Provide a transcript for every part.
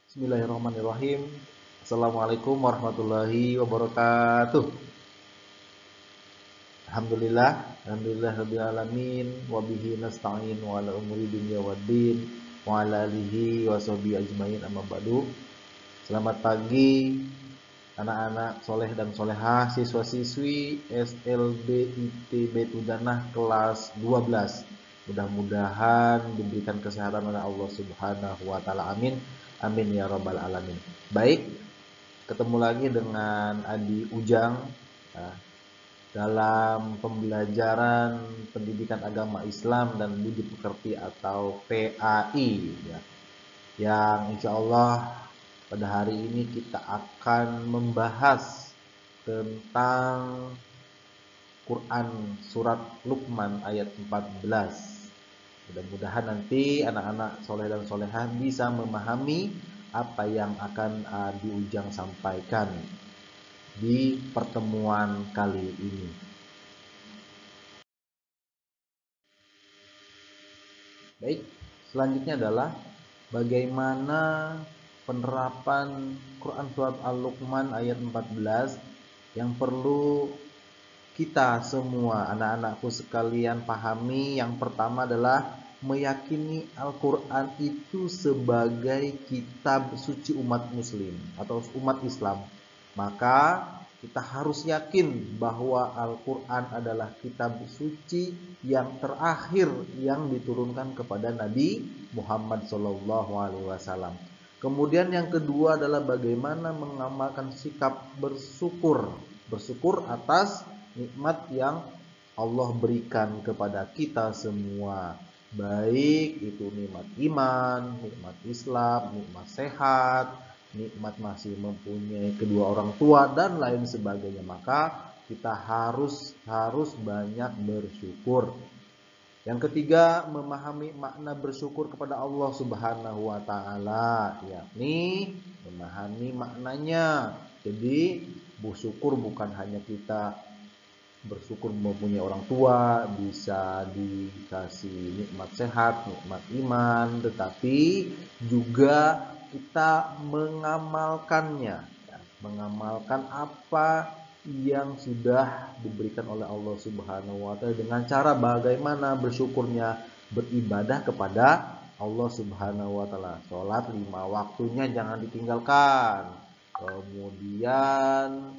Bismillahirrahmanirrahim. Assalamualaikum warahmatullahi wabarakatuh. Alhamdulillah rabbil alamin wa bihi nasta'in wa ala umuri dunya waddin wa ala alihi wa sahbihi ajmain amma ba'du. Selamat pagi anak-anak soleh dan solehah, siswa-siswi SLB Baitul Jannah kelas 12. Mudah-mudahan diberikan kesehatan oleh Allah Subhanahu wa taala. Amin. Amin ya rabbal alamin. Baik, ketemu lagi dengan Adi Ujang dalam pembelajaran pendidikan agama Islam dan budi pekerti atau PAI ya. Yang insya Allah pada hari ini kita akan membahas tentang Quran surat Luqman ayat 14. Mudah-mudahan nanti anak-anak soleh dan solehah bisa memahami apa yang akan Adi Ujang sampaikan di pertemuan kali ini. Baik, selanjutnya adalah bagaimana penerapan Quran surat Al-Luqman ayat 14 yang perlu kita semua anak-anakku sekalian pahami. Yang pertama adalah meyakini Al-Quran itu sebagai kitab suci umat muslim atau umat Islam. Maka kita harus yakin bahwa Al-Quran adalah kitab suci yang terakhir yang diturunkan kepada Nabi Muhammad SAW. Kemudian yang kedua adalah bagaimana mengamalkan sikap bersyukur atas nikmat yang Allah berikan kepada kita semua, baik itu nikmat iman, nikmat Islam, nikmat sehat, nikmat masih mempunyai kedua orang tua dan lain sebagainya. Maka kita harus banyak bersyukur. Yang ketiga, memahami makna bersyukur kepada Allah Subhanahu wa taala, yakni memahami maknanya. Jadi bersyukur bukan hanya kita bersyukur mempunyai orang tua, bisa dikasih nikmat sehat, nikmat iman, tetapi juga kita mengamalkannya, mengamalkan apa yang sudah diberikan oleh Allah Subhanahu wa taala dengan cara bagaimana bersyukurnya, beribadah kepada Allah Subhanahu wa taala. Salat 5 waktunya jangan ditinggalkan. Kemudian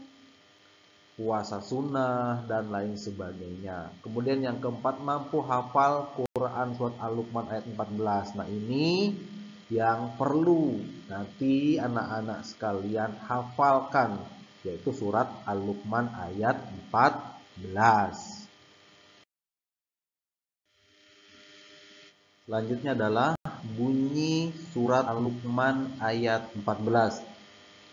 puasa sunnah dan lain sebagainya. Kemudian yang keempat, mampu hafal Quran surat Al-Luqman ayat 14. Nah, ini yang perlu nanti anak-anak sekalian hafalkan, yaitu surat Al-Luqman ayat 14. Selanjutnya adalah bunyi surat Al-Luqman ayat 14.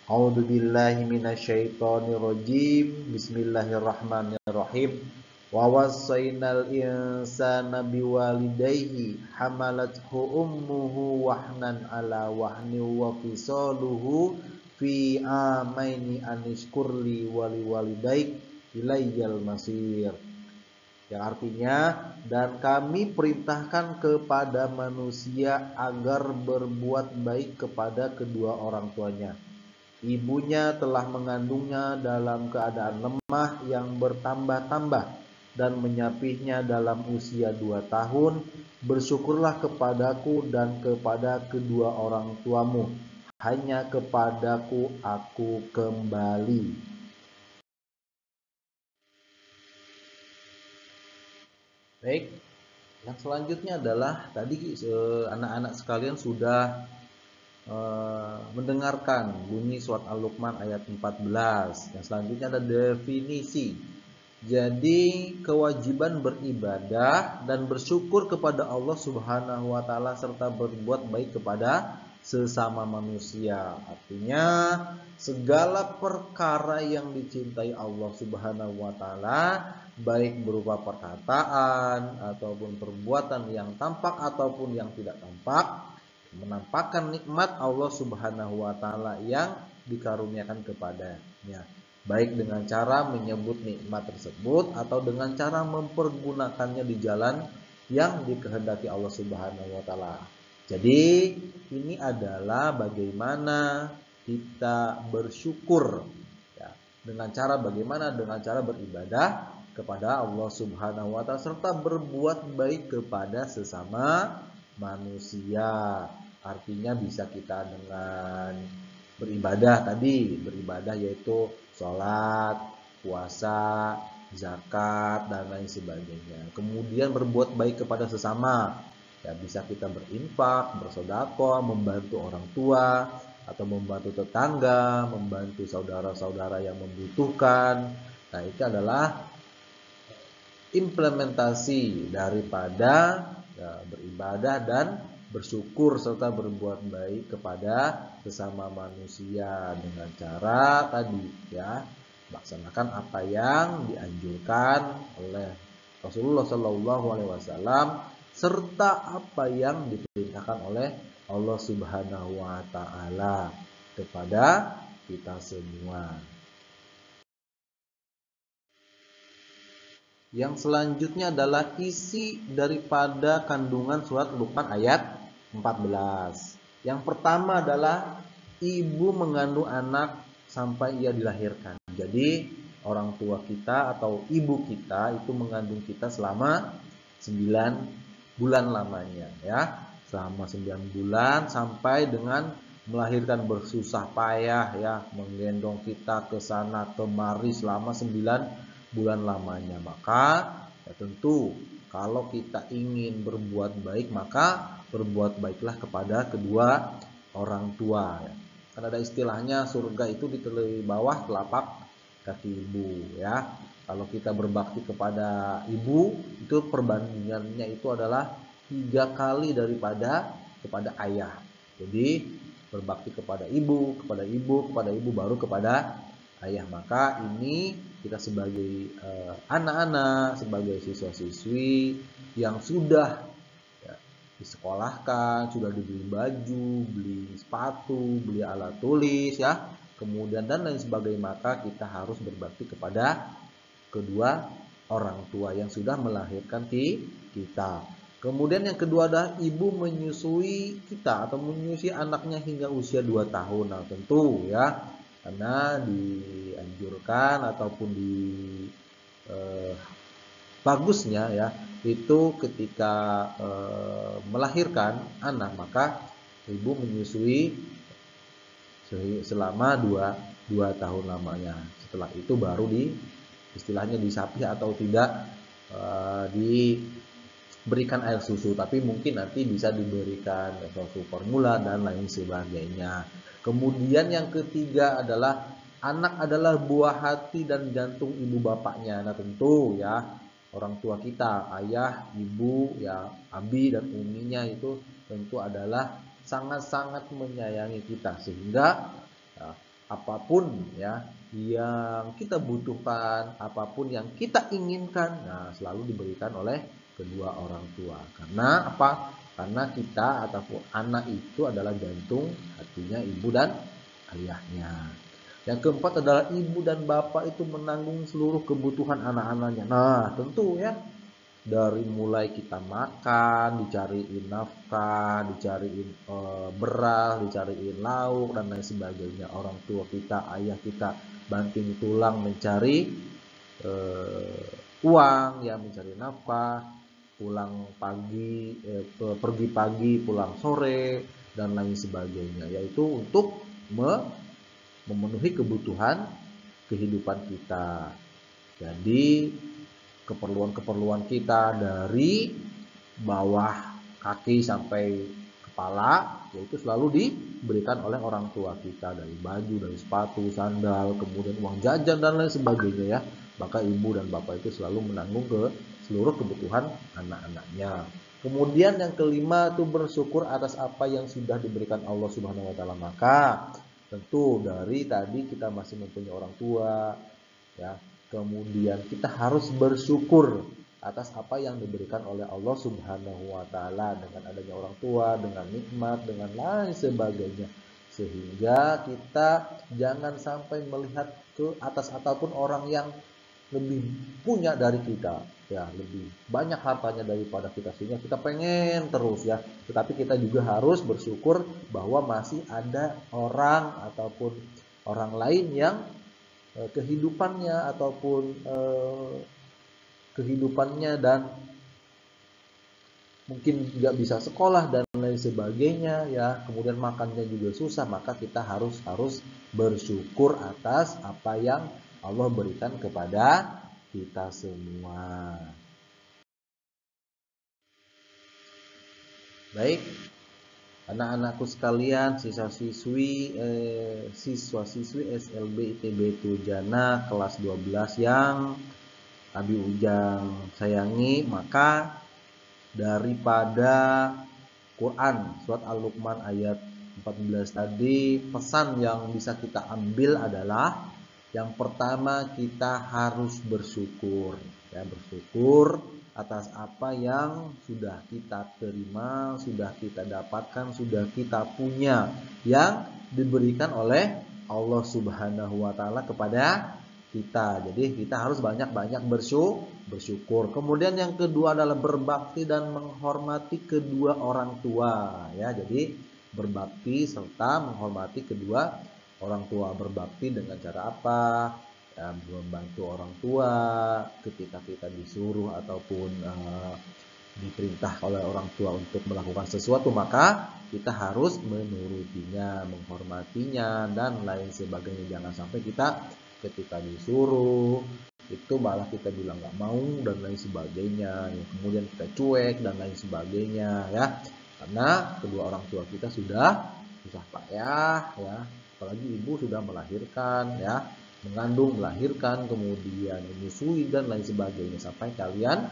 A'udzu billahi minasyaitonir rajim. Bismillahirrahmanirrahim. Wa wassaynal insana biwalidayhi hamalathu ummuhu wahnan ala wahni wa fisaluhu fi amaini anishkurli waliwalidaik ilayyal masir. Yang artinya, dan kami perintahkan kepada manusia agar berbuat baik kepada kedua orang tuanya. Ibunya telah mengandungnya dalam keadaan lemah yang bertambah-tambah dan menyapihnya dalam usia 2 tahun. Bersyukurlah kepadaku dan kepada kedua orang tuamu. Hanya kepadaku aku kembali. Baik, yang selanjutnya adalah tadi anak-anak sekalian sudah mendengarkan bunyi surat Al-Luqman ayat 14. Yang selanjutnya ada definisi. Jadi kewajiban beribadah dan bersyukur kepada Allah Subhanahu wa taala serta berbuat baik kepada sesama manusia. Artinya segala perkara yang dicintai Allah Subhanahu wa taala, baik berupa perkataan ataupun perbuatan yang tampak ataupun yang tidak tampak, menampakkan nikmat Allah Subhanahu wa taala yang dikaruniakan kepadanya, baik dengan cara menyebut nikmat tersebut atau dengan cara mempergunakannya di jalan yang dikehendaki Allah Subhanahu wa taala. Jadi ini adalah bagaimana kita bersyukur ya, dengan cara bagaimana? Dengan cara beribadah kepada Allah Subhanahu wa taala serta berbuat baik kepada sesama manusia. Artinya bisa kita dengan beribadah tadi, beribadah yaitu sholat, puasa, zakat dan lain sebagainya. Kemudian berbuat baik kepada sesama. Ya, bisa kita berinfak, bersedekah, membantu orang tua atau membantu tetangga, membantu saudara-saudara yang membutuhkan. Nah, itu adalah implementasi daripada ya, beribadah dan bersyukur serta berbuat baik kepada sesama manusia dengan cara tadi ya, laksanakan apa yang dianjurkan oleh Rasulullah Shallallahu Alaihi Wasallam serta apa yang diperintahkan oleh Allah Subhanahu Wa Taala kepada kita semua. Yang selanjutnya adalah isi daripada kandungan surat Luqman ayat 14. Yang pertama adalah ibu mengandung anak sampai ia dilahirkan. Jadi orang tua kita atau ibu kita itu mengandung kita selama 9 bulan lamanya ya. Selama 9 bulan sampai dengan melahirkan bersusah payah ya, menggendong kita ke sana kemari selama 9 bulan lamanya. Maka ya tentu kalau kita ingin berbuat baik maka berbuat baiklah kepada kedua orang tua ya. Kan ada istilahnya surga itu di bawah telapak kaki ibu ya. Kalau kita berbakti kepada ibu itu perbandingannya itu adalah 3 kali daripada kepada ayah. Jadi berbakti kepada ibu, baru kepada ayah. Maka ini kita sebagai anak-anak, sebagai siswa-siswi yang sudah ya, disekolahkan, sudah dibeli baju, beli sepatu, beli alat tulis ya, kemudian dan lain sebagainya, maka kita harus berbakti kepada kedua orang tua yang sudah melahirkan kita. Kemudian yang kedua adalah ibu menyusui kita atau menyusui anaknya hingga usia 2 tahun. Nah, tentu ya karena dianjurkan ataupun bagusnya ya itu ketika melahirkan anak maka ibu menyusui selama 2 tahun lamanya. Setelah itu baru istilahnya disapih atau tidak diberikan air susu, tapi mungkin nanti bisa diberikan susu formula dan lain sebagainya. Kemudian yang ketiga adalah anak adalah buah hati dan jantung ibu bapaknya. Nah tentu ya orang tua kita, ayah, ibu, ya abi dan uminya itu tentu adalah sangat-sangat menyayangi kita sehingga ya, apapun ya yang kita butuhkan, apapun yang kita inginkan, nah selalu diberikan oleh kedua orang tua. Karena apa? Karena kita ataupun anak itu adalah jantung hatinya ibu dan ayahnya. Yang keempat adalah ibu dan bapak itu menanggung seluruh kebutuhan anak-anaknya. Nah, tentu ya dari mulai kita makan, dicariin nafkah, dicariin beras, dicariin lauk dan lain sebagainya. Orang tua kita, ayah kita banting tulang mencari uang, ya mencari nafkah. Pulang pagi, pergi pagi, pulang sore, dan lain sebagainya. Yaitu untuk memenuhi kebutuhan kehidupan kita. Jadi keperluan-keperluan kita dari bawah kaki sampai kepala, yaitu selalu diberikan oleh orang tua kita. Dari baju, dari sepatu, sandal, kemudian uang jajan, dan lain sebagainya ya. Maka ibu dan bapak itu selalu menanggung seluruh kebutuhan anak-anaknya. Kemudian yang kelima itu bersyukur atas apa yang sudah diberikan Allah Subhanahu wa taala. Maka tentu dari tadi kita masih mempunyai orang tua ya. Kemudian kita harus bersyukur atas apa yang diberikan oleh Allah Subhanahu wa taala dengan adanya orang tua, dengan nikmat, dengan lain sebagainya. Sehingga kita jangan sampai melihat ke atas ataupun orang yang lebih punya dari kita, ya lebih banyak hartanya daripada kita, sehingga kita pengen terus ya. Tetapi kita juga harus bersyukur bahwa masih ada orang ataupun orang lain yang kehidupannya ataupun kehidupannya dan mungkin nggak bisa sekolah dan lain sebagainya ya, kemudian makannya juga susah, maka kita harus bersyukur atas apa yang Allah berikan kepada kita semua. Baik, anak-anakku sekalian, siswa-siswi SLB ITB Tujana kelas 12 yang Abi Ujang sayangi, maka daripada Quran surat Al-Luqman ayat 14 tadi, pesan yang bisa kita ambil adalah yang pertama, kita harus bersyukur ya, bersyukur atas apa yang sudah kita terima, sudah kita dapatkan, sudah kita punya, yang diberikan oleh Allah Subhanahu wa taala kepada kita. Jadi kita harus banyak-banyak bersyukur. Kemudian yang kedua adalah berbakti dan menghormati kedua orang tua ya. Jadi berbakti serta menghormati kedua orang tua. Berbakti dengan cara apa? Ya, membantu orang tua ketika kita disuruh ataupun diperintah oleh orang tua untuk melakukan sesuatu, maka kita harus menurutinya, menghormatinya dan lain sebagainya. Jangan sampai kita ketika disuruh itu malah kita bilang nggak mau dan lain sebagainya, ya, kemudian kita cuek dan lain sebagainya ya, karena kedua orang tua kita sudah susah payah ya, apalagi ibu sudah melahirkan ya, mengandung, melahirkan, kemudian menyusui dan lain sebagainya sampai kalian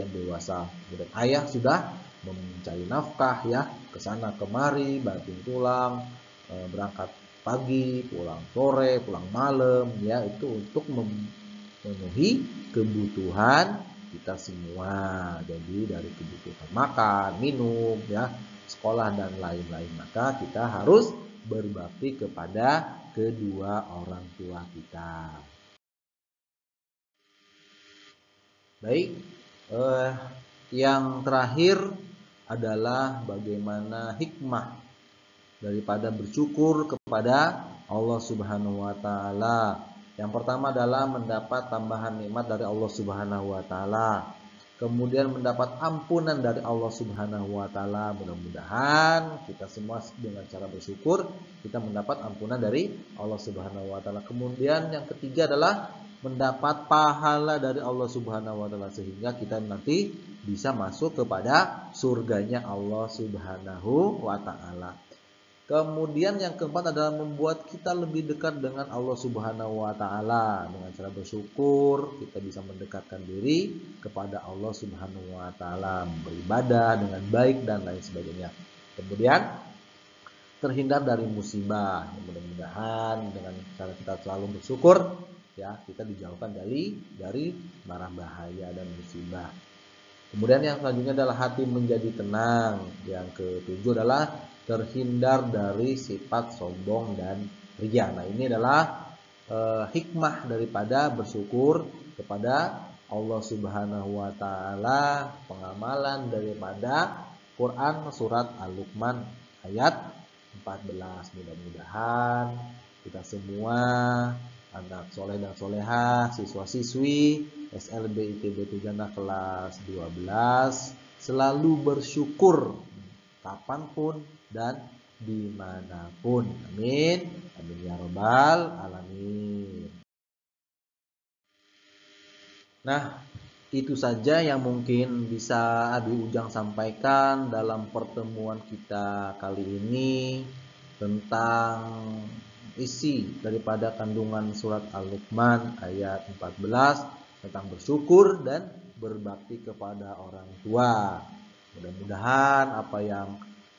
dewasa. Kemudian ayah sudah mencari nafkah ya, ke sana kemari, banting tulang, berangkat pagi, pulang sore, pulang malam ya, itu untuk memenuhi kebutuhan kita semua. Jadi dari kebutuhan makan, minum ya, sekolah dan lain-lain. Maka kita harus berbakti kepada kedua orang tua kita. Baik, yang terakhir adalah bagaimana hikmah daripada bersyukur kepada Allah Subhanahu wa taala. Yang pertama adalah mendapat tambahan nikmat dari Allah Subhanahu wa taala. Kemudian mendapat ampunan dari Allah Subhanahu wa taala. Mudah-mudahan kita semua dengan cara bersyukur kita mendapat ampunan dari Allah Subhanahu wa taala. Kemudian yang ketiga adalah mendapat pahala dari Allah Subhanahu wa taala, sehingga kita nanti bisa masuk kepada surganya Allah Subhanahu wa taala. Kemudian yang keempat adalah membuat kita lebih dekat dengan Allah Subhanahu wa taala. Dengan cara bersyukur, kita bisa mendekatkan diri kepada Allah Subhanahu wa taala, beribadah dengan baik dan lain sebagainya. Kemudian terhindar dari musibah. Mudah-mudahan dengan cara kita selalu bersyukur ya, kita dijauhkan dari mara bahaya dan musibah. Kemudian yang selanjutnya adalah hati menjadi tenang. Yang ketujuh adalah terhindar dari sifat sombong dan riya. Nah, ini adalah hikmah daripada bersyukur kepada Allah Subhanahu wa taala, pengamalan daripada Quran surat Al-Luqman ayat 14. Mudah-mudahan kita semua anak soleh dan solehah, siswa-siswi SLB ITB Tujana kelas 12 selalu bersyukur kapanpun dan dimanapun. Amin. Amin ya robbal alamin. Nah, itu saja yang mungkin bisa Abi Ujang sampaikan dalam pertemuan kita kali ini tentang isi daripada kandungan surat Al-Luqman ayat 14 tentang bersyukur dan berbakti kepada orang tua. Mudah-mudahan apa yang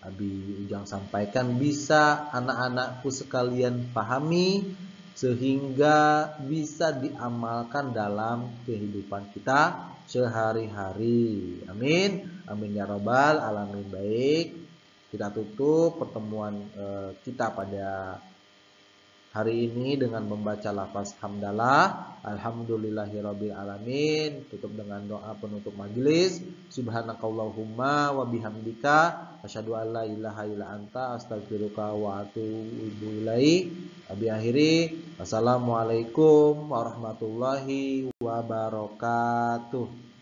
Abi Ujang sampaikan bisa anak-anakku sekalian pahami sehingga bisa diamalkan dalam kehidupan kita sehari-hari. Amin. Amin ya robbal alamin. Baik, kita tutup pertemuan kita pada hari ini dengan membaca lafaz hamdalah, alhamdulillahirabbil alamin, tutup dengan doa penutup majelis, subhanakallahumma wa bihamdika asyhadu an la ilaha illa anta astaghfiruka wa atubu ilaik. Abi akhiri, assalamualaikum warahmatullahi wabarakatuh.